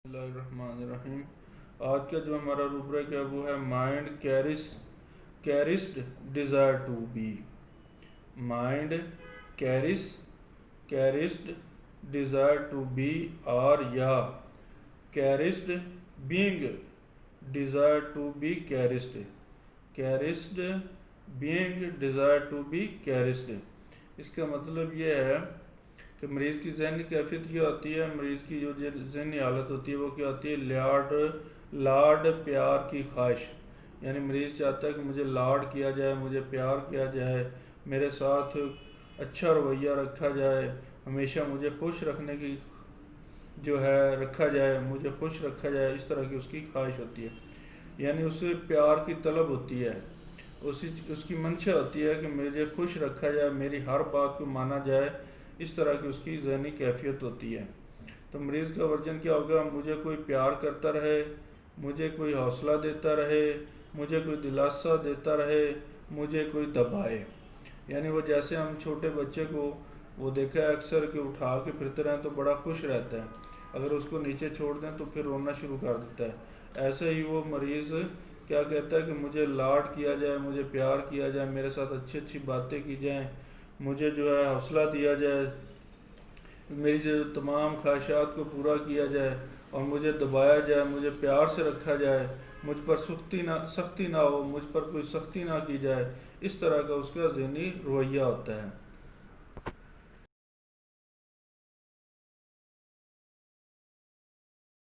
بسم اللہ الرحمن الرحیم۔ آج کا جو ہمارا روبرک ہے وہ ہے mind cursed desire to be. Mind cursed desire to be اور یا cursed being desire to be cursed being desire to be cursed. اس کا مطلب یہ ہے کہ مریض کی ذہنی کیفیت کیا ہوتی ہے، مریض کی جو ذہنی حالت ہوتی ہے وہ کیا ہوتی ہے، لاڈ پیار کی خواہش۔ یعنی مریض چاہتا ہے کہ مجھے لاڈ کیا جائے، مجھے پیار کیا جائے، میرے ساتھ اچھا رویہ رکھا جائے، ہمیشہ مجھے خوش رکھنے کی جو ہے رکھا جائے، مجھے خوش رکھا جائے، اس طرح کی اس کی خواہش ہوتی ہے۔ یعنی اسے پیار کی طلب ہوتی ہے، اس کی منشا ہوتی ہے کہ مجھے خوش رکھا جائے، میری ہر بات کو مانا جائے، اس طرح کی اس کی ذہنی کیفیت ہوتی ہے۔ تو مریض کا ورژن کیا ہوگا؟ مجھے کوئی پیار کرتا رہے، مجھے کوئی حوصلہ دیتا رہے، مجھے کوئی دلاسا دیتا رہے، مجھے کوئی دبائے۔ یعنی وہ جیسے ہم چھوٹے بچے کو وہ دیکھا ہے اکثر کہ اٹھا کے پھرتے رہیں تو بڑا خوش رہتا ہے، اگر اس کو نیچے چھوڑ دیں تو پھر رونا شروع کر دیتا ہے۔ ایسے ہی وہ مریض کیا کہتا ہے کہ مجھے لاڈ کیا جائے، مجھے پیار کیا جائے، میرے ساتھ اچھی اچھی باتیں کی جائیں، مجھے جو ہے حوصلہ دیا جائے، میری جو تمام خواہشات کو پورا کیا جائے اور مجھے دبایا جائے، مجھے پیار سے رکھا جائے، مجھ پر سختی نہ ہو، مجھ پر کوئی سختی نہ کی جائے۔ اس طرح کا اس کا ذہنی رویہ ہوتا ہے۔